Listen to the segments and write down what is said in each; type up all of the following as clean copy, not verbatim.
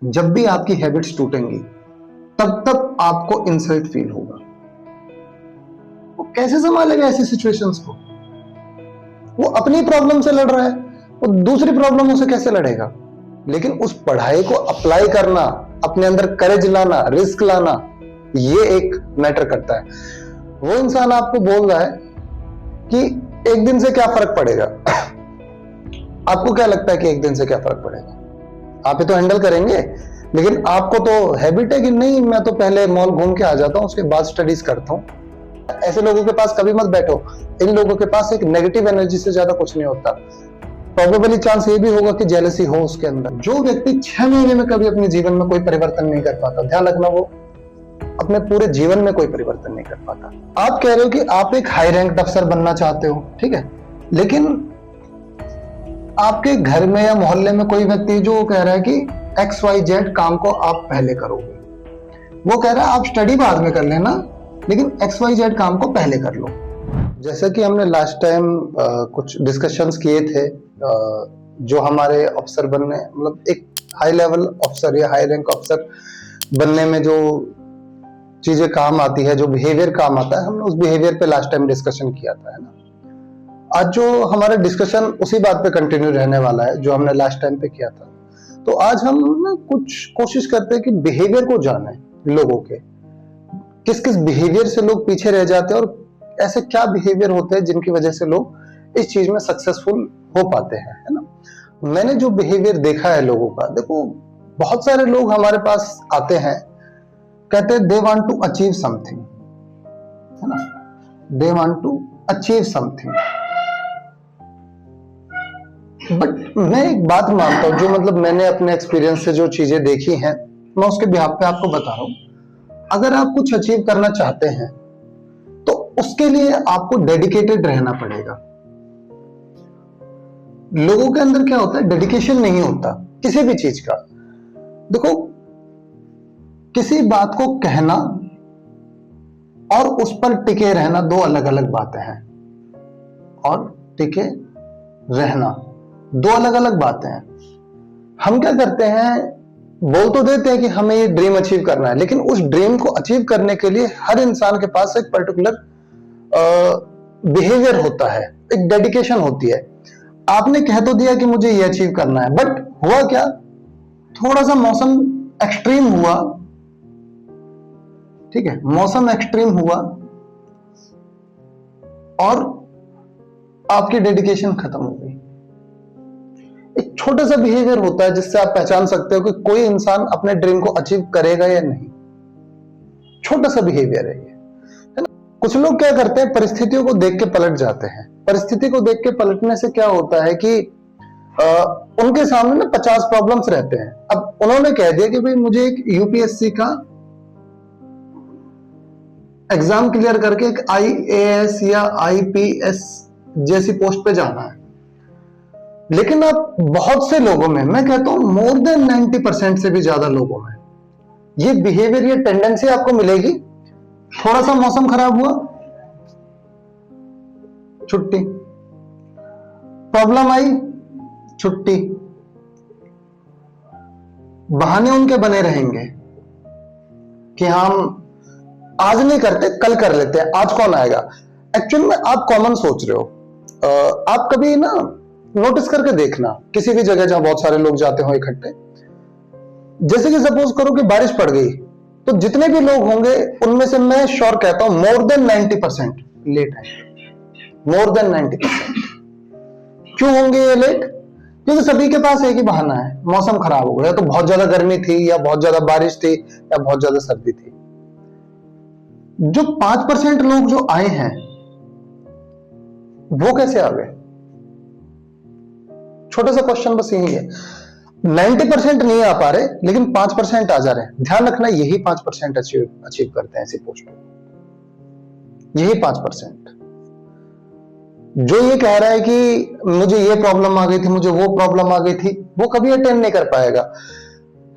जब भी आपकी हैबिट्स टूटेंगी तब तक आपको इंसल्ट फील होगा। वो कैसे संभालेगा ऐसी सिचुएशंस को? वो अपनी प्रॉब्लम से लड़ रहा है, वो दूसरी प्रॉब्लमों से कैसे लड़ेगा? लेकिन उस पढ़ाई को अप्लाई करना, अपने अंदर करेज लाना, रिस्क लाना, ये एक मैटर करता है। वो इंसान आपको बोल रहा है कि एक दिन से क्या फर्क पड़ेगा। आपको क्या लगता है कि एक दिन से क्या फर्क पड़ेगा? आप ही तो हैंडल करेंगे, लेकिन आपको तो हैबिट है कि नहीं, मैं तो पहले मॉल घूम के आ जाता हूं, उसके बाद स्टडीज करता हूं। ऐसे लोगों के पास कभी मत बैठो। इन लोगों के पास एक नेगेटिव एनर्जी से ज्यादा कुछ नहीं होता। प्रोबेबली चांस ये भी होगा कि जेलसी हो उसके अंदर। जो व्यक्ति 6 महीने में कभी अपने जीवन में कोई परिवर्तन नहीं कर पाता, ध्यान रखना, वो अपने पूरे जीवन में कोई परिवर्तन नहीं कर पाता। आप कह रहे हो कि आप एक हाई रैंक अफसर बनना चाहते हो, ठीक है, लेकिन आपके घर में या मोहल्ले में कोई व्यक्ति जो कह रहा है कि XYZ काम को आप पहले करोगे, वो कह रहा है आप स्टडी बाद में कर लेना, लेकिन XYZ काम को पहले कर लो। जैसा कि हमने लास्ट टाइम कुछ डिस्कशंस किए थे, जो हमारे अफसर बनने, मतलब एक हाई लेवल अफसर या हाई रैंक अफसर बनने में जो चीजें काम आती है, जो बिहेवियर काम आता है, हमने उस बिहेवियर पे लास्ट टाइम डिस्कशन किया था, है ना। आज जो हमारा डिस्कशन उसी बात पे कंटिन्यू रहने वाला है जो हमने लास्ट टाइम पे किया था। तो आज हम ना कुछ कोशिश करते हैं कि बिहेवियर को जाने, लोगों के किस किस बिहेवियर से लोग पीछे रह जाते हैं और ऐसे क्या बिहेवियर होते हैं जिनकी वजह से लोग इस चीज में सक्सेसफुल हो पाते हैं, है ना। मैंने जो बिहेवियर देखा है लोगों का, देखो, बहुत सारे लोग हमारे पास आते हैं, कहते हैं they want to achieve something, है ना, they want to achieve something. But मैं एक बात मानता हूं, जो मतलब मैंने अपने एक्सपीरियंस से जो चीजें देखी हैं, मैं उसके बिहाफ पे आपको बता रहा हूं। अगर आप कुछ अचीव करना चाहते हैं तो उसके लिए आपको डेडिकेटेड रहना पड़ेगा। लोगों के अंदर क्या होता है, डेडिकेशन नहीं होता किसी भी चीज का। देखो, किसी बात को कहना और उस पर टिके रहना दो अलग अलग बातें हैं, और टिके रहना दो अलग अलग बातें हैं। हम क्या करते हैं, बोल तो देते हैं कि हमें ये ड्रीम अचीव करना है, लेकिन उस ड्रीम को अचीव करने के लिए हर इंसान के पास एक पर्टिकुलर बिहेवियर होता है, एक डेडिकेशन होती है। आपने कह तो दिया कि मुझे ये अचीव करना है, बट हुआ क्या, थोड़ा सा मौसम एक्सट्रीम हुआ, ठीक है, मौसम एक्सट्रीम हुआ और आपकी डेडिकेशन खत्म हो गई। एक छोटा सा बिहेवियर होता है जिससे आप पहचान सकते हो कि कोई इंसान अपने ड्रीम को अचीव करेगा या नहीं। छोटा सा बिहेवियर है ये, है ना। कुछ लोग क्या करते हैं, परिस्थितियों को देख के पलट जाते हैं। परिस्थिति को देख के पलटने से क्या होता है कि उनके सामने ना 50 प्रॉब्लम्स रहते हैं। अब उन्होंने कह दिया कि भाई मुझे एक UPSC का एग्जाम क्लियर करके एक IAS या IPS जैसी पोस्ट पे जाना है, लेकिन अब बहुत से लोगों में, मैं कहता हूं मोर देन 90% से भी ज्यादा लोगों में ये बिहेवियर, ये टेंडेंसी आपको मिलेगी। थोड़ा सा मौसम खराब हुआ, छुट्टी, प्रॉब्लम आई, छुट्टी। बहाने उनके बने रहेंगे कि हम आज नहीं करते, कल कर लेते हैं, आज कौन आएगा। एक्चुअल में आप कॉमन सोच रहे हो। आप कभी ना नोटिस करके देखना, किसी भी जगह जहां बहुत सारे लोग जाते हो इकट्ठे, जैसे कि सपोज करो कि बारिश पड़ गई, तो जितने भी लोग होंगे उनमें से मैं श्योर कहता हूं मोर देन 90% लेट है। More than 90%। क्यों होंगे ये लेट? क्योंकि सभी के पास एक ही बहाना है, मौसम खराब हो गया, तो बहुत ज्यादा गर्मी थी, या बहुत ज्यादा बारिश थी, या बहुत ज्यादा सर्दी थी। जो 5% लोग जो आए हैं वो कैसे आ गए? छोटा सा क्वेश्चन बस यही है। 90% नहीं आ पा रहे, लेकिन 5% आ जा रहे हैं। ध्यान रखना, यही 5% अचीव करते हैं ऐसी पोस्ट पे। यही 5% जो ये कह रहा है कि मुझे ये प्रॉब्लम आ गई थी, मुझे वो प्रॉब्लम आ गई थी, वो कभी अटेंड नहीं कर पाएगा।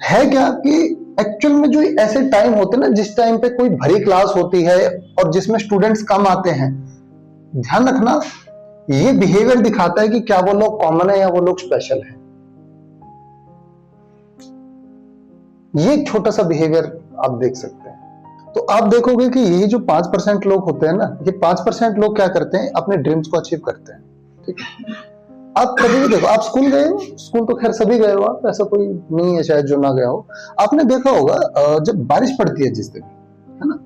है क्या कि एक्चुअल में जो ऐसे टाइम होते हैं ना, जिस टाइम पे कोई भरी क्लास होती है और जिसमें स्टूडेंट्स कम आते हैं, ध्यान रखना, ये बिहेवियर दिखाता है कि क्या वो लोग कॉमन है या वो लोग स्पेशल है। ये एक छोटा सा बिहेवियर आप देख सकते हैं। तो आप देखोगे कि ये जो 5% लोग होते हैं ना, ये 5% लोग क्या करते हैं, अपने ड्रीम्स को अचीव करते हैं। ठीक है, आप कभी भी देखो, आप स्कूल गए हो, स्कूल तो खैर सभी गए हो, आप ऐसा कोई नहीं है शायद जो ना गया हो। आपने देखा होगा जब बारिश पड़ती है जिस दिन, है ना,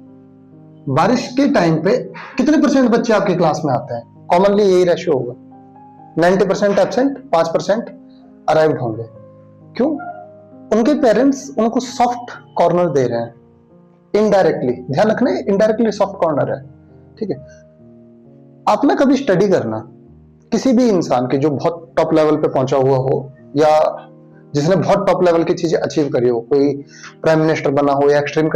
बारिश के टाइम पे कितने परसेंट बच्चे आपकी क्लास में आते हैं? कॉमनली यही रेशियो होगा, 90% एब्सेंट, 5% अराइव्ड होंगे। क्यों? उनके पेरेंट्स उनको सॉफ्ट कॉर्नर दे रहे हैं, इनडायरेक्टली। ध्यान रखना, इनडायरेक्टली सॉफ्ट कॉर्नर है। ठीक है, आप ना कभी स्टडी करना किसी भी इंसान की जो बहुत टॉप लेवल पे पहुंचा हुआ हो, या जिसने बहुत टॉप लेवल की चीजें अचीव करी हो, कोई प्राइम मिनिस्टर बना हो, या एक्सट्रीम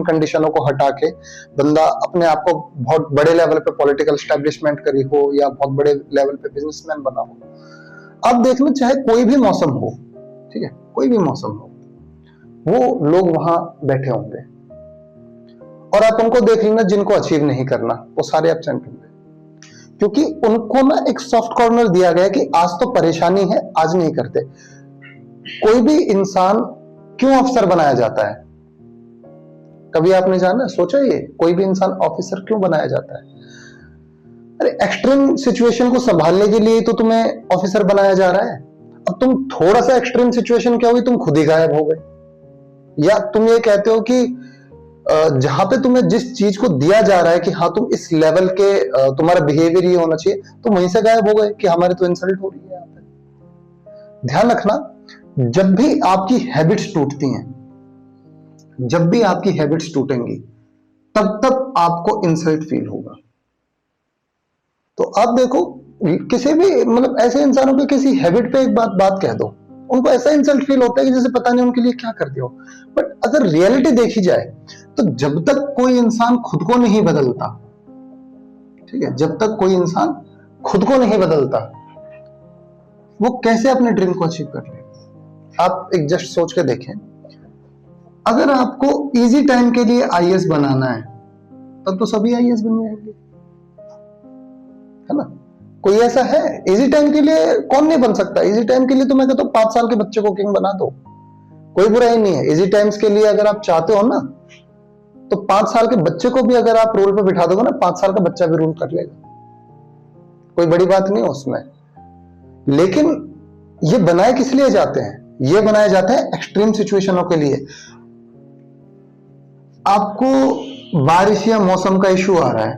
कंडीशनों को हटा के बंदा अपने आप को बहुत बड़े लेवल पे पॉलिटिकल एस्टेब्लिशमेंट करी हो, या बहुत बड़े लेवल पे बिजनेसमैन बना हो। आप देखना, चाहे कोई भी मौसम हो, ठीक है, कोई भी मौसम हो, वो लोग वहां बैठे होंगे। और आप उनको देख लेना जिनको अचीव नहीं करना, वो सारे एब्सेंट होंगे, क्योंकि उनको ना एक सॉफ्ट कॉर्नर दिया गया कि आज तो परेशानी है, आज नहीं करते। कोई भी इंसान क्यों अफसर बनाया जाता है? कभी आपने जाना सोचा ये, कोई भी इंसान ऑफिसर क्यों बनाया जाता है? अरे एक्सट्रीम सिचुएशन को संभालने के लिए तो तुम्हें ऑफिसर बनाया जा रहा है। अब तुम थोड़ा सा एक्सट्रीम सिचुएशन क्या हुई, तुम खुद ही गायब हो गए। या तुम ये कहते हो कि जहां पे तुम्हें जिस चीज को दिया जा रहा है कि हाँ तुम इस लेवल के, तुम्हारा बिहेवियर ये होना चाहिए, तुम वहीं से गायब हो गए कि हमारी तो इंसल्ट हो रही है यहाँ पे। ध्यान रखना, जब भी आपकी हैबिट्स टूटती हैं, जब भी आपकी हैबिट्स टूटेंगी, तब तक आपको इंसल्ट फील होगा। तो आप देखो, किसी भी मतलब ऐसे इंसानों के किसी हैबिट पे एक बात कह दो, उनको ऐसा इंसल्ट फील होता है कि जैसे पता नहीं उनके लिए क्या कर दिया हो। बट अगर रियलिटी देखी जाए तो जब तक कोई इंसान खुद को नहीं बदलता, ठीक है, जब तक कोई इंसान खुद को नहीं बदलता, वो कैसे अपने ड्रीम को अचीव कर ले? आप एक जस्ट सोच के देखें, अगर आपको इजी टाइम के लिए आईएएस बनाना है, तब तो सभी आईएएस बन जाएंगे, है ना। कोई ऐसा है इजी टाइम के लिए? कौन नहीं बन सकता इजी टाइम के लिए? तो मैं कहता हूं 5 साल के बच्चे को किंग बना दो, कोई बुराई नहीं है। इजी टाइम्स के लिए अगर आप चाहते हो ना, तो 5 साल के बच्चे को भी अगर आप रोल पे बिठा दोगे ना, 5 साल का बच्चा भी रूल कर लेगा, कोई बड़ी बात नहीं है उसमें। लेकिन ये बनाए किस लिए जाते हैं? ये बनाए जाते हैं एक्सट्रीम सिचुएशनों के लिए। आपको बारिश या मौसम का इशू आ रहा है,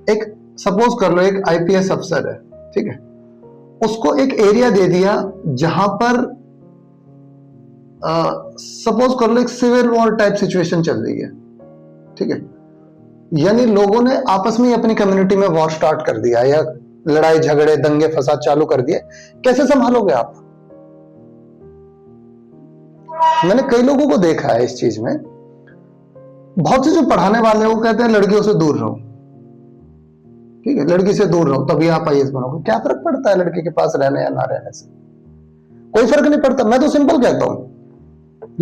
एक सपोज कर लो एक आईपीएस अफसर है, ठीक है, उसको एक एरिया दे दिया जहां पर सपोज कर लो एक सिविल वॉर टाइप सिचुएशन चल रही है, ठीक है, यानी लोगों ने आपस में अपनी कम्युनिटी में वॉर स्टार्ट कर दिया, या लड़ाई झगड़े दंगे फसाद चालू कर दिए। कैसे संभालोगे आप? मैंने कई लोगों को देखा है इस चीज में, बहुत से जो पढ़ाने वाले हैं वो कहते हैं लड़कियों से दूर रहो, ठीक है, लड़की से दूर रहो तभी आप आईएएस बनोगे। क्या फर्क पड़ता है लड़के के पास रहने या ना रहने से? कोई फर्क नहीं पड़ता। मैं तो सिंपल कहता हूं,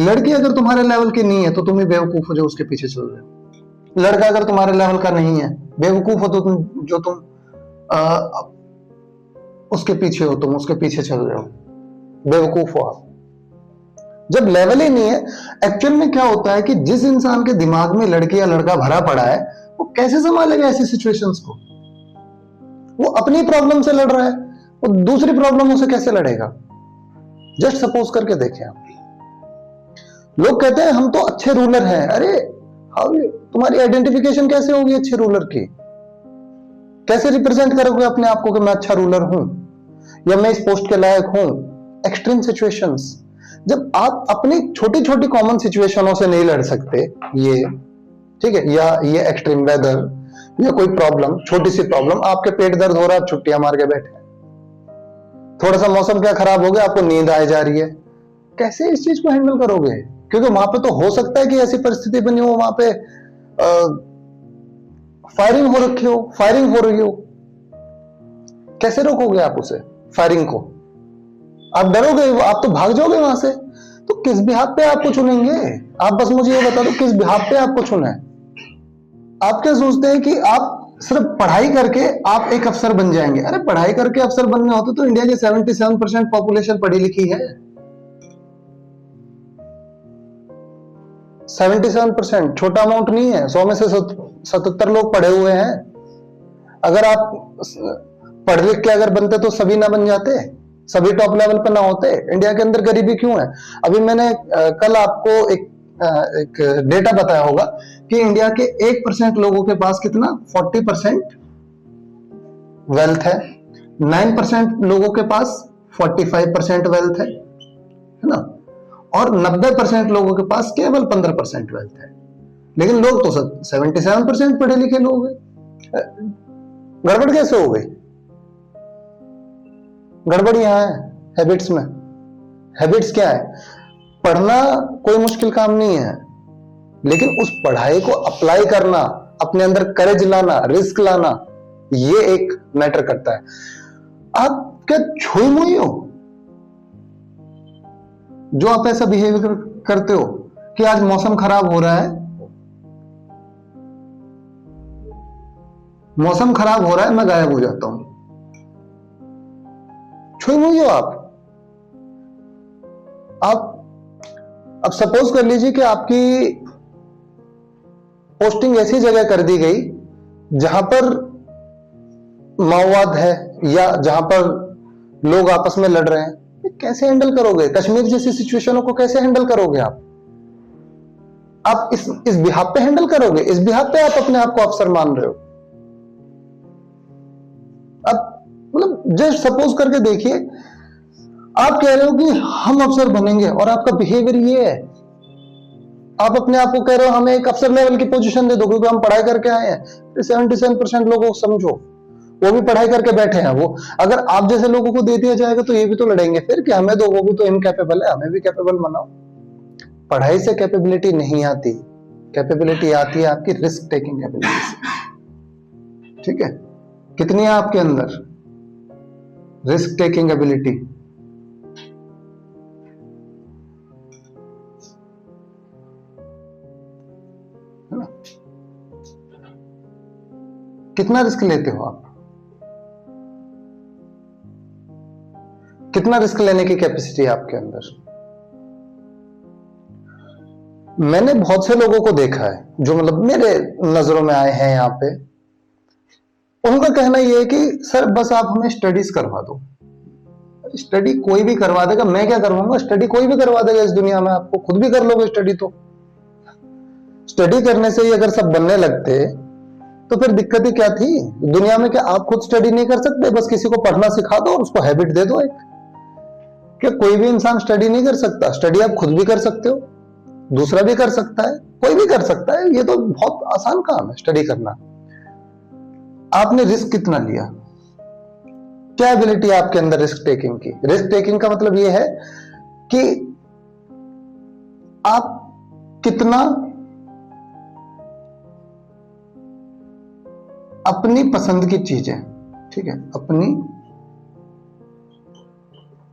लड़की अगर तुम्हारे लेवल की नहीं है तो तुम ही बेवकूफ हो जो उसके पीछे चल रहे हो। लड़का अगर तुम्हारे लेवल का नहीं है, बेवकूफ हो तो तुम उसके पीछे हो, तुम उसके पीछे चल रहे हो, बेवकूफ हो आप। जब लेवल ही नहीं है, एक्चुअल में क्या होता है कि जिस इंसान के दिमाग में लड़की या लड़का भरा पड़ा है, वो कैसे संभालेगा ऐसी सिचुएशंस को? वो अपनी प्रॉब्लम से लड़ रहा है, वो दूसरी प्रॉब्लमों से कैसे लड़ेगा? जस्ट सपोज करके देखें आप। लोग कहते हैं हम तो अच्छे रूलर हैं। अरे तुम्हारी आइडेंटिफिकेशन कैसे होगी अच्छे रूलर की? कैसे रिप्रेजेंट करोगे अपने आप को कि मैं अच्छा रूलर हूं या मैं इस पोस्ट के लायक हूं? एक्सट्रीम सिचुएशंस, जब आप अपनी छोटी छोटी कॉमन सिचुएशनों से नहीं लड़ सकते, ये ठीक है, या ये एक्सट्रीम वेदर या कोई प्रॉब्लम, छोटी सी प्रॉब्लम, आपके पेट दर्द हो रहा है, आप छुट्टियां मार के बैठे, थोड़ा सा मौसम क्या खराब हो गया, आपको नींद आ जा रही है, कैसे इस चीज को हैंडल करोगे? क्योंकि वहां पे तो हो सकता है कि ऐसी परिस्थिति बनी हो, वहां पे फायरिंग हो रखी हो, फायरिंग हो रही हो, कैसे रोकोगे आप उसे फायरिंग को? आप डरोगे, आप तो भाग जाओगे वहां से। तो किस बिहाफ पे आपको चुनेंगे? आप बस मुझे ये बता दो किस बिहाफ पे आपको चुना है। आप क्या सोचते हैं कि आप सिर्फ पढ़ाई करके आप एक अफसर बन जाएंगे? अरे पढ़ाई करके अफसर बनने होते तो इंडिया की 77% पॉपुलेशन पढ़ी लिखी है। 77% छोटा अमाउंट नहीं है। 100 में से 77 लोग पढ़े हुए हैं। अगर आप पढ़ लिख के अगर बनते तो सभी ना बन जाते, सभी टॉप लेवल पे ना होते। इंडिया के अंदर गरीबी क्यों है? अभी मैंने कल आपको एक डेटा बताया होगा कि इंडिया के 1% लोगों के पास कितना 40% वेल्थ है, 9% लोगों के पास 45% वेल्थ है ना, और 90% लोगों के पास केवल 15% वेल्थ है। लेकिन लोग तो 77% पढ़े लिखे लोग हैं। गड़बड़ कैसे हो गई? गड़बड़ यहां है हैबिट्स में। हैबिट्स क्या है? पढ़ना कोई मुश्किल काम नहीं है, लेकिन उस पढ़ाई को अप्लाई करना, अपने अंदर करेज लाना, रिस्क लाना, ये एक मैटर करता है। आप क्या छुई मुई हो जो आप ऐसा बिहेवियर करते हो कि आज मौसम खराब हो रहा है, मौसम खराब हो रहा है, मैं गायब हो जाता हूं। छुई मुई हो आप। अब सपोज कर लीजिए कि आपकी पोस्टिंग ऐसी जगह कर दी गई जहां पर माओवाद है या जहां पर लोग आपस में लड़ रहे हैं, कैसे हैंडल करोगे? कश्मीर जैसी सिचुएशनों को कैसे हैंडल करोगे आप इस बिहाफ पे हैंडल करोगे? इस बिहाफ पे आप अपने आप को अफसर मान रहे हो। अब मतलब जस्ट सपोज करके देखिए, आप कह रहे हो कि हम अफसर बनेंगे और आपका बिहेवियर ये है। आप अपने आप को कह रहे हो हमें एक अफसर लेवल की पोजीशन दे दो क्योंकि हम पढ़ाई करके आए हैं। 77% लोगों को समझो, वो भी पढ़ाई करके बैठे हैं। वो अगर आप जैसे लोगों को दे दिया जाएगा तो ये भी तो लड़ेंगे फिर कि हमें दो, वो भी तो इनकैपेबल है, हमें भी कैपेबल बनाओ। पढ़ाई से कैपेबिलिटी नहीं आती, कैपेबिलिटी आती है आपकी रिस्क टेकिंग एबिलिटी से। ठीक है? कितनी है आपके अंदर रिस्क टेकिंग एबिलिटी? है ना? कितना रिस्क लेते हो आप? कितना रिस्क लेने की कैपेसिटी है आपके अंदर? मैंने बहुत से लोगों को देखा है जो मतलब मेरे नजरों में आए हैं यहां पे। उनका कहना यह है कि सर बस आप हमें स्टडीज करवा दो। स्टडी कोई भी करवा देगा, मैं क्या करवाऊंगा? स्टडी कोई भी करवा देगा इस दुनिया में आपको, खुद भी कर लोगे स्टडी। तो स्टडी करने से ही अगर सब बनने लगते तो फिर दिक्कत ही क्या थी दुनिया में? क्या आप खुद स्टडी नहीं कर सकते? बस किसी को पढ़ना सिखा दो और उसको हैबिट दे दो एक। क्या कोई भी इंसान स्टडी नहीं कर सकता? स्टडी आप खुद भी कर सकते हो, दूसरा भी कर सकता है, कोई भी कर सकता है। ये तो बहुत आसान काम है स्टडी करना। आपने रिस्क कितना लिया? क्या एबिलिटी है आपके अंदर रिस्क टेकिंग की? रिस्क टेकिंग का मतलब यह है कि आप कितना अपनी पसंद की चीजें, ठीक है, अपनी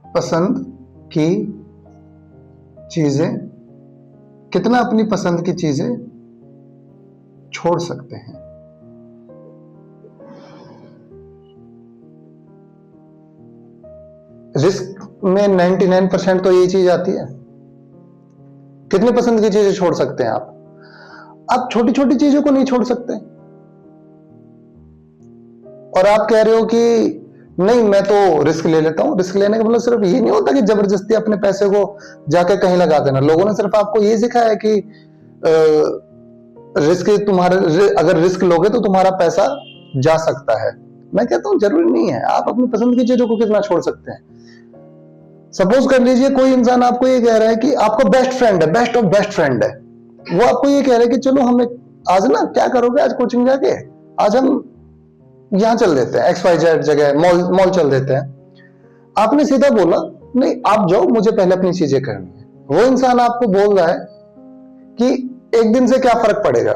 पसंद की चीजें, कितना अपनी पसंद की चीजें छोड़ सकते हैं? रिस्क में 99% तो यही चीज आती है। कितनी पसंद की चीजें छोड़ सकते हैं आप? आप छोटी छोटी चीजों को नहीं छोड़ सकते। और आप कह रहे हो कि नहीं मैं तो रिस्क ले लेता हूं। रिस्क लेने का मतलब सिर्फ ये नहीं होता कि जबरदस्ती अपने पैसे को जाके कहीं लगा देना। लोगों ने सिर्फ आपको ये सिखाया कि रिस्क तुम्हारे, अगर रिस्क लोगे तो तुम्हारा पैसा जा सकता है। मैं कहता हूं जरूरी नहीं है। आप अपनी पसंद की चीजों को कितना छोड़ सकते हैं? सपोज कर लीजिए कोई इंसान आपको ये कह रहा है कि आपका बेस्ट फ्रेंड है, बेस्ट ऑफ बेस्ट फ्रेंड है, वो आपको ये कह रहा है कि चलो हमें आज ना क्या करोगे, आज कोचिंग जाके आज हम यहां चल देते हैं, XYZ जगह मॉल चल देते हैं। आपने सीधा बोला नहीं आप जाओ, मुझे पहले अपनी चीजें करनी है। वो इंसान आपको बोल रहा है कि एक दिन से क्या फर्क पड़ेगा?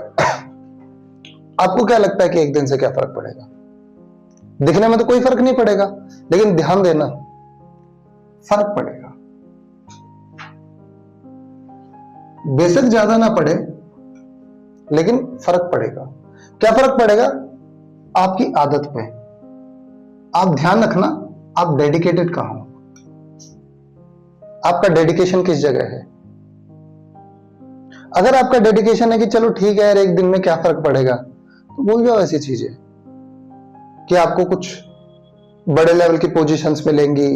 आपको क्या लगता है कि एक दिन से क्या फर्क पड़ेगा? दिखने में तो कोई फर्क नहीं पड़ेगा, लेकिन ध्यान देना फर्क पड़ेगा। बेशक ज्यादा ना पड़े, लेकिन फर्क पड़ेगा। क्या फर्क पड़ेगा? आपकी आदत पे। आप ध्यान रखना, आप डेडिकेटेड कहां हो, आपका डेडिकेशन किस जगह है। अगर आपका डेडिकेशन है कि चलो ठीक है यार, एक दिन में क्या फर्क पड़ेगा, तो भूल जाओ ऐसी चीजें कि आपको कुछ बड़े लेवल की पोजीशंस मिलेंगी,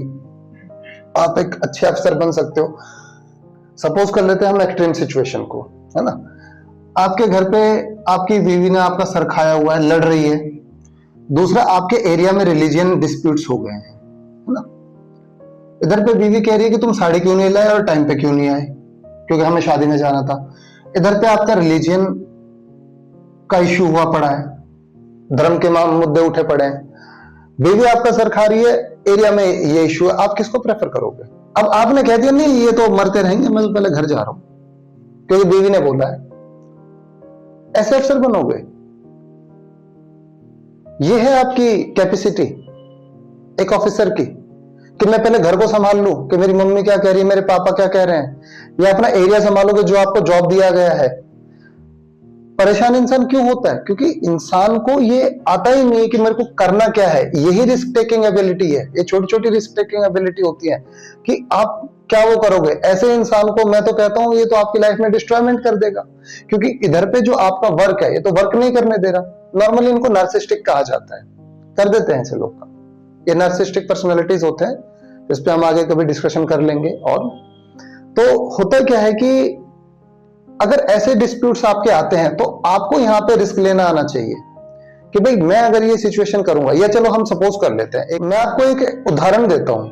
आप एक अच्छे अफसर बन सकते हो। सपोज कर लेते हैं हम एक्सट्रीम सिचुएशन को, है ना, आपके घर पे आपकी बीवी ने आपका सर खाया हुआ है, लड़ रही है। दूसरा, आपके एरिया में रिलीजियन डिस्प्यूट्स हो गए हैं, है ना। इधर पे बीवी कह रही है कि तुम साड़ी क्यों नहीं लाए और टाइम पे क्यों नहीं आए, क्योंकि हमें शादी में जाना था। इधर पे आपका रिलीजियन का इश्यू हुआ पड़ा है, धर्म के मुद्दे उठे पड़े हैं। बीवी आपका सर खा रही है, एरिया में ये इश्यू है, आप किसको प्रेफर करोगे? अब आपने कह दिया नहीं ये तो मरते रहेंगे, मैं तो पहले घर जा रहा हूं क्योंकि बीवी ने बोला है, ऐसे अफसर बनोगे? ये है आपकी कैपेसिटी एक ऑफिसर की, कि मैं पहले घर को संभाल लूं कि मेरी मम्मी क्या कह रही है, मेरे पापा क्या कह रहे हैं, या अपना एरिया संभालोगे जो आपको जॉब दिया गया है। परेशान इंसान क्यों होता है? क्योंकि इंसान को ये आता ही नहीं है कि मेरे को करना क्या है। यही रिस्क टेकिंग एबिलिटी है, ये छोटी छोटी रिस्क टेकिंग एबिलिटी होती है कि आप क्या वो करोगे। ऐसे इंसान को मैं तो कहता हूं ये तो आपकी लाइफ में डिस्ट्रॉयमेंट कर देगा, क्योंकि इधर पे जो आपका वर्क है ये तो वर्क नहीं करने दे रहा। नॉर्मली इनको नार्सिस्टिक कहा जाता है, कर देते हैं ऐसे लोग का। ये नार्सिस्टिक पर्सनैलिटीज होते हैं, इस पे हम आगे कभी डिस्कशन कर लेंगे। और तो होता क्या है कि अगर ऐसे डिस्प्यूट्स आपके आते हैं तो आपको यहां पे रिस्क लेना आना चाहिए कि भाई मैं अगर ये सिचुएशन करूंगा, या चलो हम सपोज कर लेते हैं, मैं आपको एक उदाहरण देता हूं।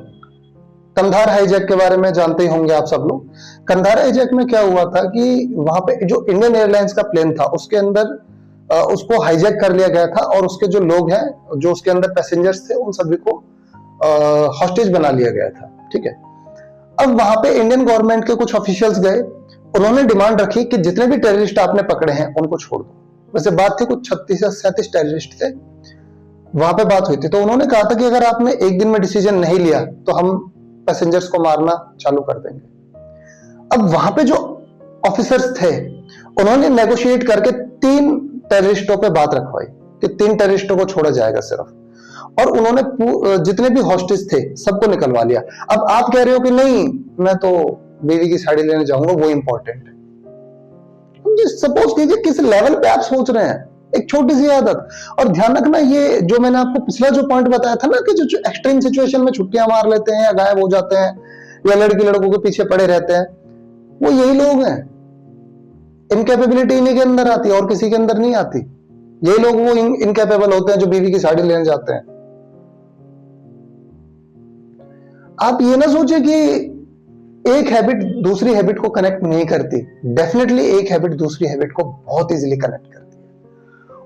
कंधार हाईजैक के बारे में जानते ही होंगे आप सब लोग। कंधार हाईजैक में क्या हुआ था कि वहां पे जो इंडियन एयरलाइंस का प्लेन था उसके अंदर उसको हाईजैक कर लिया गया था, और उसके जो लोग हैं, जो उसके अंदर पैसेंजर्स थे, उन सभी को हॉस्टेज बना लिया गया था। ठीक है, अब वहां पे इंडियन गवर्नमेंट के कुछ ऑफिशियल्स गए, उन्होंने डिमांड रखी कि जितने भी टेररिस्ट आपने पकड़े हैं उनको छोड़ दो। वैसे बात थी कुछ 36 या 37 टेररिस्ट थे, वहां पे बात हुई थी। तो उन्होंने कहा था कि अगर आपने एक दिन में डिसीजन नहीं लिया तो हम पैसेंजर्स को मारना चालू कर देंगे। अब वहां पे जो ऑफिसर्स थे उन्होंने नेगोशिएट करके 3 टेररिस्टों पे बात रखवाई कि 3 टेररिस्टों को छोड़ा जाएगा सिर्फ, और उन्होंने जितने भी हॉस्टेज थे सबको निकलवा लिया। अब आप कह रहे हो कि नहीं मैं तो बीवी की साड़ी लेने जाऊंगा, वो इंपॉर्टेंट है। सपोज कीजिए किस लेवल पे आप सोच रहे हैं, एक छोटी सी आदत। और ध्यान रखना, ये जो मैंने आपको पिछला जो पॉइंट बताया था ना कि जो एक्सट्रीम सिचुएशन में छुट्टियां मार लेते हैं या गायब हो जाते हैं या लड़की लड़कों के पीछे पड़े रहते हैं, वो यही लोग हैं। इनकैपेबिलिटी इन्हीं के अंदर आती है और किसी के अंदर नहीं आती। यही लोग वो इनकैपेबल होते हैं जो बीवी की साड़ी लेने जाते हैं। आप ये ना सोचे कि एक हैबिट दूसरी हैबिट को कनेक्ट नहीं करती। डेफिनेटली एक हैबिट दूसरी हैबिट को बहुत इजीली कनेक्ट करती है,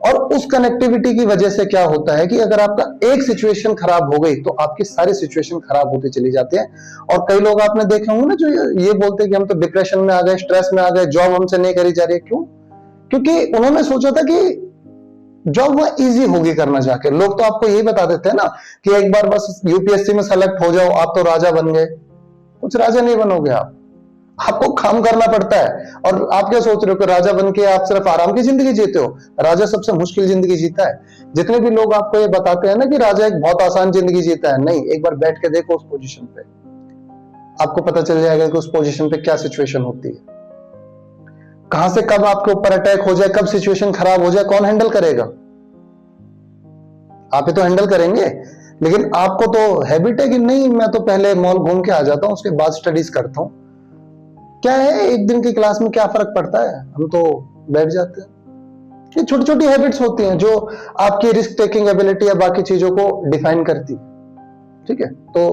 और उस कनेक्टिविटी की वजह से क्या होता है कि अगर आपका एक सिचुएशन खराब हो गई तो आपकी सारी सिचुएशन खराब होती चली जाती है। और कई लोग आपने देखे होंगे ना जो ये बोलते हैं कि हम तो डिप्रेशन में आ गए, स्ट्रेस में आ गए, जॉब हमसे नहीं करी जा रही है। क्यों? क्योंकि उन्होंने सोचा था कि जॉब वह इजी होगी करना जाके। लोग तो आपको यही बता देते हैं ना कि एक बार बस यूपीएससी में सेलेक्ट हो जाओ, आप तो राजा बन गए। कुछ राजा नहीं बनोगे आप, आपको काम करना पड़ता है। और आप क्या सोच रहे हो कि राजा बन के आप सिर्फ आराम की जिंदगी जीते हो? राजा सबसे मुश्किल जिंदगी जीता है। जितने भी लोग आपको ये बताते हैं ना कि राजा एक बहुत आसान जिंदगी जीता है, नहीं, एक बार बैठ के देखो उस पोजीशन पे, आपको पता चल जाएगा कि उस पोजीशन पे क्या सिचुएशन होती है, कहां से कब आपके ऊपर अटैक हो जाए, कब सिचुएशन खराब हो जाए, कौन हैंडल करेगा? आप ही तो हैंडल करेंगे। लेकिन आपको तो हैबिट है कि नहीं मैं तो पहले मॉल घूम के आ जाता हूं, उसके बाद स्टडीज करता हूं। क्या है, एक दिन की क्लास में क्या फर्क पड़ता है, हम तो बैठ जाते हैं। ये छोटी छोटी हैबिट्स होती हैं जो आपकी रिस्क टेकिंग एबिलिटी या बाकी चीजों को डिफाइन करती है। ठीक है, तो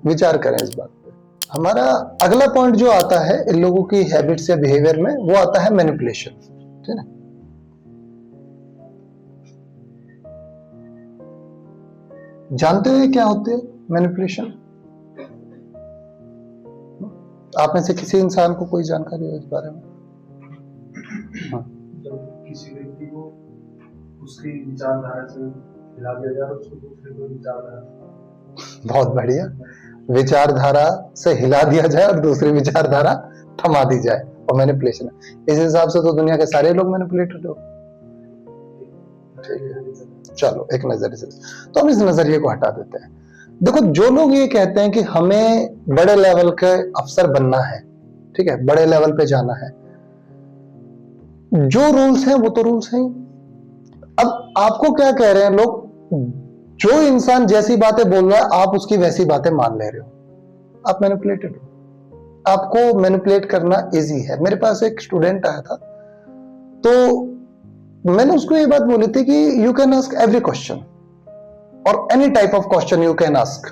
विचार करें इस बात पे। हमारा अगला पॉइंट जो आता है इन लोगों की हैबिट्स या बिहेवियर में, वो आता है मैनिपुलेशन। ठीक है, जानते हो क्या होती है मैनिपुलेशन? आप में से किसी इंसान को कोई जानकारी है इस बारे में? हाँ। जब किसी व्यक्ति को उसकी विचारधारा से हिला दिया जाए और उसको दूसरे को विचारधारा, बहुत बढ़िया, विचारधारा से हिला दिया जाए और दूसरी विचारधारा थमा दी जाए, और मैनिपुलेशन है। इस हिसाब से तो दुनिया के सारे लोग मैनिपुलेटेड हो। ठीक है, चलो एक नजरिए से तो हम इस नजरिए को हटा देते हैं। देखो, जो लोग ये कहते हैं कि हमें बड़े लेवल के अफसर बनना है, ठीक है, बड़े लेवल पे जाना है, जो रूल्स हैं वो तो रूल्स हैं। अब आपको क्या कह रहे हैं लोग, जो इंसान जैसी बातें बोल रहा है आप उसकी वैसी बातें मान ले रहे हो, आप मैनिपुलेटेड हो। आपको मैनिपुलेट करना इजी है। मेरे पास एक स्टूडेंट आया था, तो मैंने उसको ये बात बोली थी कि you can ask every question और any type of question you can ask.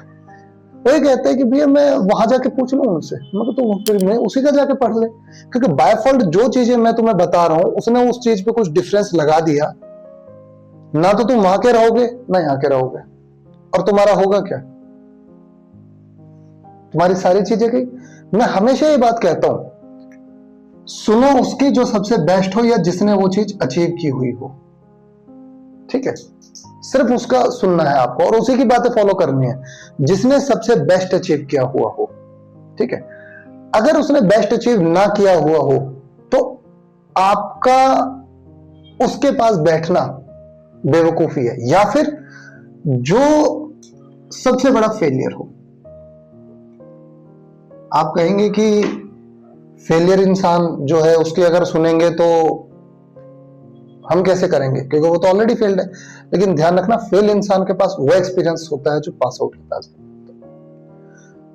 वो ये कहते हैं कि भैया मैं वहां जाके पूछ लूं उनसे। मैं तो फिर मैं उसी का जाके पढ़ ले, क्योंकि बाय फॉल्ट जो चीजें मैं तुम्हें बता रहा हूं उसने उस चीज पे कुछ डिफरेंस लगा दिया, ना तो तुम वहां के रहोगे ना यहाँ के रहोगे, और तुम्हारा होगा क्या? तुम्हारी सारी चीजें गई। मैं हमेशा ये बात कहता हूं, सुनो उसकी जो सबसे बेस्ट हो या जिसने वो चीज अचीव की हुई हो, ठीक है? सिर्फ उसका सुनना है आपको और उसी की बातें फॉलो करनी है जिसने सबसे बेस्ट अचीव किया हुआ हो, ठीक है? अगर उसने बेस्ट अचीव ना किया हुआ हो तो आपका उसके पास बैठना बेवकूफी है, या फिर जो सबसे बड़ा फेलियर हो। आप कहेंगे कि फेलियर इंसान जो है उसकी अगर सुनेंगे तो हम कैसे करेंगे, क्योंकि वो तो ऑलरेडी फेल्ड है। लेकिन ध्यान रखना, फेल इंसान के पास वो एक्सपीरियंस होता है जो पास आउट होता है।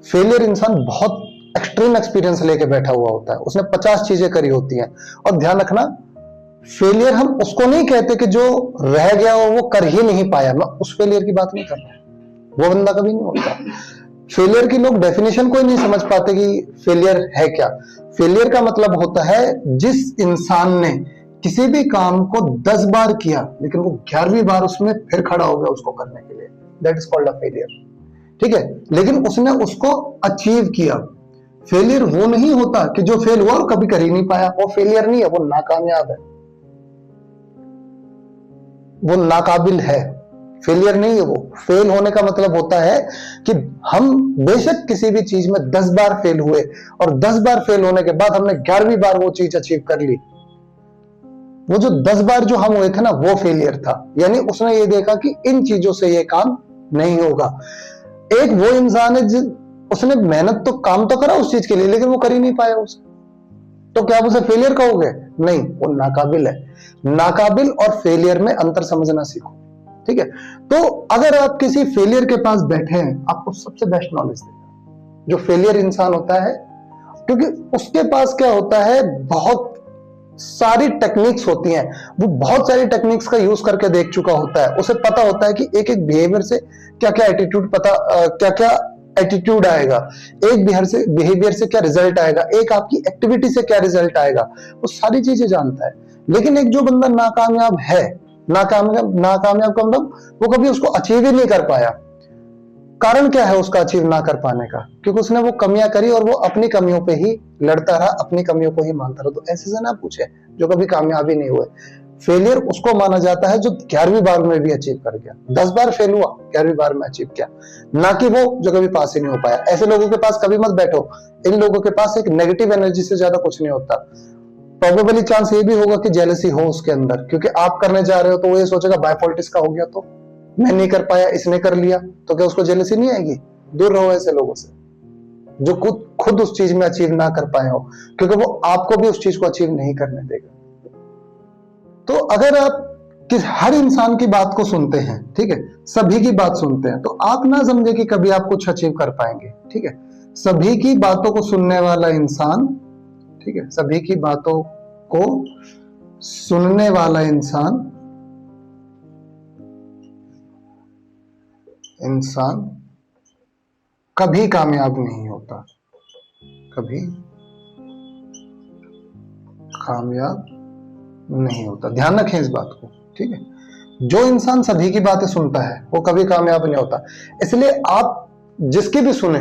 फेलियर इंसान बहुत एक्सट्रीम एक्सपीरियंस लेके बैठा हुआ होता है, उसने 50 चीजें करी होती हैं। और ध्यान रखना, फेलियर हम उसको नहीं कहते कि जो रह गया और वो कर ही नहीं पाया। मैं उस फेलियर की बात नहीं कर रहा, वो बंदा कभी नहीं होता। फेलियर की लोग डेफिनेशन को ही नहीं समझ पाते कि फेलियर है क्या। फेलियर का मतलब होता है जिस इंसान ने किसी भी काम को 10 बार किया लेकिन वो 11वीं बार उसमें फिर खड़ा हो गया उसको करने के लिए, that is called a failure, ठीक है? लेकिन उसने उसको अचीव किया। फेलियर वो नहीं होता कि जो फेल हुआ और कभी कर ही नहीं पाया, वो फेलियर नहीं है, वो नाकामयाब है, वो नाकाबिल है, फेलियर नहीं है वो। फेल होने का मतलब होता है कि हम बेशक किसी भी चीज में 10 बार फेल हुए और 10 बार फेल होने के बाद हमने 11वीं बार वो चीज अचीव कर ली। वो जो 10 बार जो हम हुए थे ना, वो फेलियर था। यानी उसने ये देखा कि इन चीजों से ये काम नहीं होगा। एक वो इंसान है उसने मेहनत तो, काम तो करा उस चीज के लिए लेकिन वो कर ही नहीं पाया उसे, तो क्या आप उसे फेलियर कहोगे? नहीं, वो नाकाबिल है। नाकाबिल और फेलियर में अंतर समझना सीखो, ठीक है? तो अगर आप किसी फेलियर के पास बैठे हैं, आपको सबसे बेस्ट नॉलेज देगा जो फेलियर इंसान होता है, क्योंकि उसके पास क्या होता है, बहुत सारी टेक्निक्स होती हैं। वो बहुत सारी टेक्निक्स का यूज करके देख चुका होता है। उसे पता होता है कि एक एक बिहेवियर से क्या क्या एटीट्यूड क्या क्या एटीट्यूड आएगा, एक बिहेवियर से क्या रिजल्ट आएगा, एक आपकी एक्टिविटी से क्या रिजल्ट आएगा, वो सारी चीजें जानता है। लेकिन एक जो बंदा नाकामयाब है, नाकामयाब का मतलब वो कभी उसको अचीव ही नहीं कर पाया। कारण क्या है उसका अचीव ना कर पाने का? क्योंकि उसने वो कमियां करी और वो अपनी कमियों पे ही लड़ता रहा, अपनी कमियों को ही मानता रहा। तो ऐसे से ना पूछे जो कभी कामयाबी नहीं हुए। फेलियर उसको माना जाता है जो 11वीं बार में भी अचीव कर गया। 10 बार फेल हुआ, 11वीं बार में अचीव किया, ना कि वो जो कभी पास ही नहीं हो पाया। ऐसे लोगों के पास कभी मत बैठो। इन लोगों के पास एक नेगेटिव एनर्जी से ज्यादा कुछ नहीं होता। प्रोबेबली चांस ये भी होगा कि जेलसी हो उसके अंदर, क्योंकि आप करने जा रहे हो तो वो ये सोचेगा बाय फॉल्ट इसका हो गया, तो मैं नहीं कर पाया, इसने कर लिया, तो क्या उसको जेलसी नहीं आएगी? दूर रहो ऐसे लोगों से जो खुद उस चीज में अचीव ना कर पाए हो, क्योंकि वो आपको भी उस चीज को अचीव नहीं करने देगा। तो अगर आप हर इंसान की बात को सुनते हैं, ठीक है, सभी की बात सुनते हैं, तो आप ना समझे कि कभी आप कुछ अचीव कर पाएंगे, ठीक है? सभी की बातों को सुनने वाला इंसान, ठीक है, सभी की बातों को सुनने वाला इंसान कभी कामयाब नहीं होता, कभी कामयाब नहीं होता। ध्यान रखें इस बात को, ठीक है? जो इंसान सभी की बातें सुनता है वो कभी कामयाब नहीं होता। इसलिए आप जिसकी भी सुने,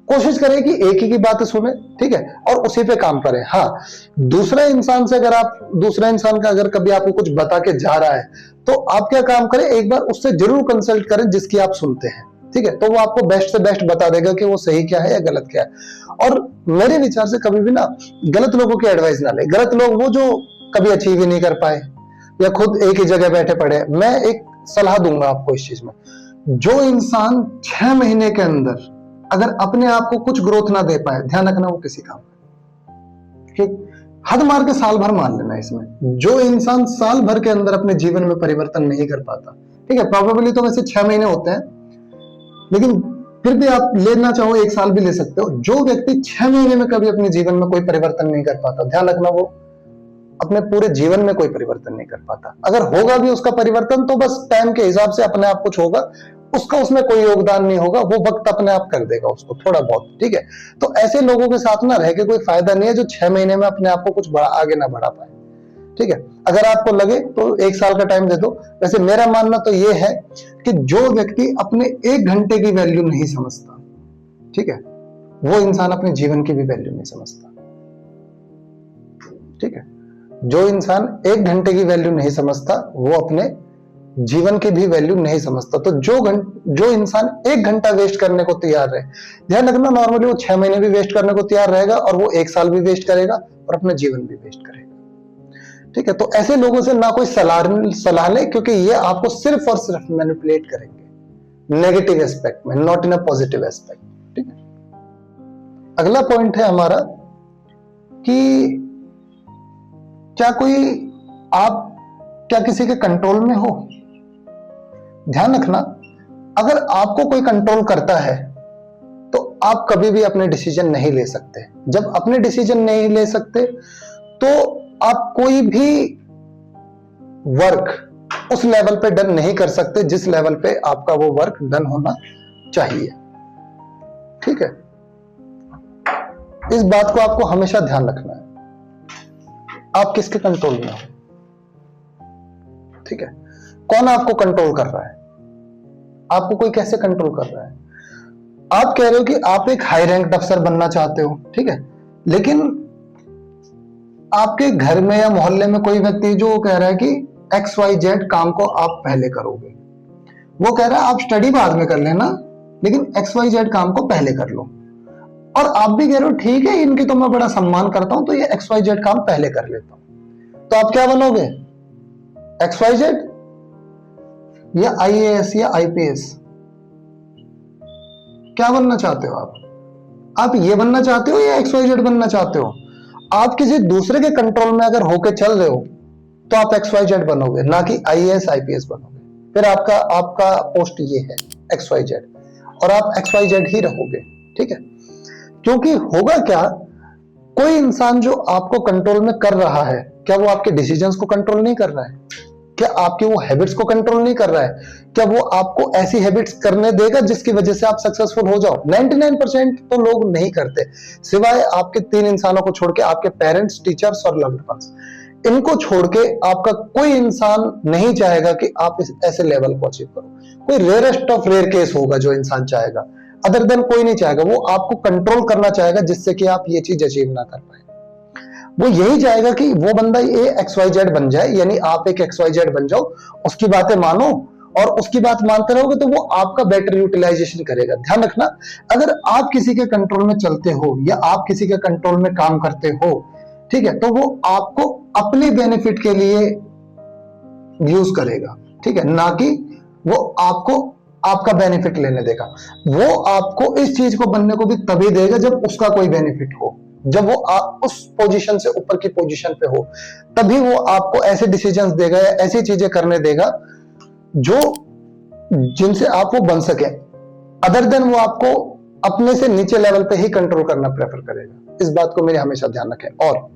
कोशिश करें कि एक ही की बातें सुने, ठीक है, और उसी पे काम करें। हाँ, दूसरे इंसान से अगर आप, दूसरा इंसान का अगर कभी आपको कुछ बता के जा रहा है तो आप क्या काम करें, एक बार उससे जरूर कंसल्ट करें जिसकी आप सुनते हैं, ठीक है? तो वो आपको बेस्ट से बेस्ट बता देगा कि वो सही क्या है या गलत क्या है। और मेरे विचार से कभी भी ना गलत लोगों की एडवाइस ना ले। गलत लोग वो जो कभी अचीव ही नहीं कर पाए या खुद एक ही जगह बैठे पड़े। मैं एक सलाह दूंगा आपको इस चीज में, जो इंसान 6 महीने के अंदर अगर अपने आप को कुछ ग्रोथ ना दे पाए, ध्यान रखना वो किसी काम का, हद मार के साल भर मान लेना इसमें। जो इंसान साल भर के अंदर अपने जीवन में परिवर्तन नहीं कर पाता, ठीक है, प्रोबेबली तो वैसे 6 महीने होते हैं, लेकिन फिर भी आप लेना चाहो 1 साल भी ले सकते हो। जो व्यक्ति 6 महीने में कभी अपने जीवन में कोई परिवर्तन नहीं कर पाता, ध्यान रखना, वो अपने पूरे जीवन में कोई परिवर्तन नहीं कर पाता। अगर होगा भी उसका परिवर्तन तो बस टाइम के हिसाब से अपने आप कुछ होगा, उसका उसमें कोई योगदान नहीं होगा, वो वक्त अपने आप कर देगा उसको थोड़ा बहुत, ठीक है। तो ऐसे लोगों के साथ ना रह के कोई फायदा नहीं है जो 6 महीने में अपने आप को कुछ आगे ना बढ़ा पाए, ठीक है। अगर आपको लगे तो 1 साल का टाइम दे दो। वैसे मेरा मानना तो ये है कि जो व्यक्ति अपने 1 घंटे की वैल्यू नहीं समझता, ठीक है, वो इंसान अपने जीवन की भी वैल्यू नहीं समझता, ठीक है। जो इंसान 1 घंटे की वैल्यू नहीं समझता वो अपने जीवन की भी वैल्यू नहीं समझता। तो जो इंसान 1 घंटा वेस्ट करने को तैयार है, ध्यान रखना, नॉर्मली वो 6 महीने भी वेस्ट करने को तैयार रहेगा और वो 1 साल भी वेस्ट करेगा और अपना जीवन भी वेस्ट करेगा, ठीक है। तो ऐसे लोगों से ना कोई सलाह ले, क्योंकि ये आपको सिर्फ और सिर्फ मैनिपुलेट करेंगे नेगेटिव एस्पेक्ट में, not in a positive aspect, ठीक है। अगला पॉइंट है हमारा कि क्या किसी के कंट्रोल में हो। ध्यान रखना, अगर आपको कोई कंट्रोल करता है तो आप कभी भी अपने डिसीजन नहीं ले सकते। जब अपने डिसीजन नहीं ले सकते तो आप कोई भी वर्क उस लेवल पे डन नहीं कर सकते जिस लेवल पे आपका वो वर्क डन होना चाहिए, ठीक है। इस बात को आपको हमेशा ध्यान रखना है, आप किसके कंट्रोल में हो, ठीक है। कौन आपको कंट्रोल कर रहा है, आपको कोई कैसे कंट्रोल कर रहा है। आप कह रहे हो कि आप एक हाई रैंक अफसर बनना चाहते हो, ठीक है, लेकिन आपके घर में या मोहल्ले में कोई व्यक्ति जो कह रहा है कि XYZ काम को आप पहले करोगे, वो कह रहा है आप स्टडी बाद में कर लेना लेकिन XYZ काम को पहले कर लो, और आप भी कह रहे हो ठीक है इनकी तो मैं बड़ा सम्मान करता हूं तो ये XYZ काम पहले कर लेता हूं। तो आप क्या बनोगे, XYZ या IAS या IPS? क्या बनना चाहते हो आप ये बनना चाहते हो या XYZ बनना चाहते हो? आप किसी दूसरे के कंट्रोल में अगर होके चल रहे हो तो आप XYZ बनोगे, ना कि IAS IPS बनोगे। फिर आपका पोस्ट ये है XYZ, और आप XYZ ही रहोगे, ठीक है। क्योंकि होगा क्या, कोई इंसान जो आपको कंट्रोल में कर रहा है, क्या वो आपके डिसीजंस को कंट्रोल नहीं कर रहा है? क्या आपके वो हैबिट्स को कंट्रोल नहीं कर रहा है? क्या वो आपको ऐसी हैबिट्स करने देगा जिसकी वजह से आप सक्सेसफुल हो जाओ? 99% तो लोग नहीं करते, सिवाय आपके 3 इंसानों को छोड़ के, आपके पेरेंट्स, टीचर्स और लव्ड वंस। इनको छोड़ के आपका कोई इंसान नहीं चाहेगा कि आप इस ऐसे लेवल को अचीव करो। कोई रेयरेस्ट ऑफ रेयर केस होगा जो इंसान चाहेगा, अदर देन कोई नहीं चाहेगा। वो आपको कंट्रोल करना चाहेगा जिससे कि आप ये चीज अचीव ना कर पाए। वो यही चाहेगा कि वो बंदा ये XYZ बन जाए, यानी आप एक XYZ बन जाओ, उसकी बातें मानो, और उसकी बात मानते रहोगे तो वो आपका बेटर यूटिलाइजेशन करेगा। ध्यान रखना, अगर आप किसी के कंट्रोल में चलते हो या आप किसी के कंट्रोल में काम करते हो, ठीक है, तो वो आपको अपने बेनिफिट के लिए यूज करेगा, ठीक है, ना कि वो आपको आपका बेनिफिट लेने देगा। वो आपको इस चीज को बनने को भी तभी देगा जब उसका कोई बेनिफिट हो, जब वो उस पोजीशन से ऊपर की पोजीशन पे हो, तभी वो आपको ऐसे डिसीजंस देगा या ऐसी चीजें करने देगा जो जिनसे आप वो बन सके। अदर देन वो आपको अपने से नीचे लेवल पे ही कंट्रोल करना प्रेफर करेगा। इस बात को मेरे हमेशा ध्यान रखें। और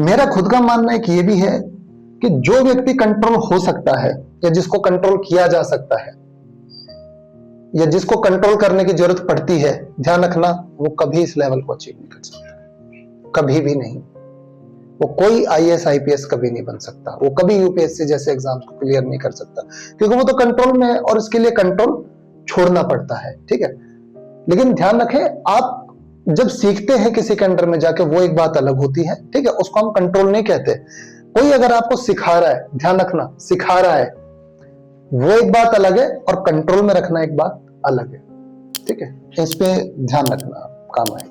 मेरा खुद का मानना एक ये भी है कि जो व्यक्ति कंट्रोल हो सकता है या जिसको कंट्रोल किया जा सकता है या जिसको कंट्रोल करने की जरूरत पड़ती है, ध्यान रखना, वो कभी इस लेवल को अचीव नहीं कर सकता, कभी भी नहीं। वो कोई IAS IPS कभी नहीं बन सकता, वो कभी UPSC जैसे एग्जाम्स को क्लियर नहीं कर सकता, क्योंकि वो तो कंट्रोल में है और इसके लिए कंट्रोल छोड़ना पड़ता है, ठीक है। लेकिन ध्यान रखें, आप जब सीखते हैं किसी के अंडर में जाके, वो एक बात अलग होती है, ठीक है, उसको हम कंट्रोल नहीं कहते। कोई अगर आपको सिखा रहा है, ध्यान रखना, सिखा रहा है, वो एक बात अलग है और कंट्रोल में रखना एक बात अलग है, ठीक है। इस पे ध्यान रखना, काम आए।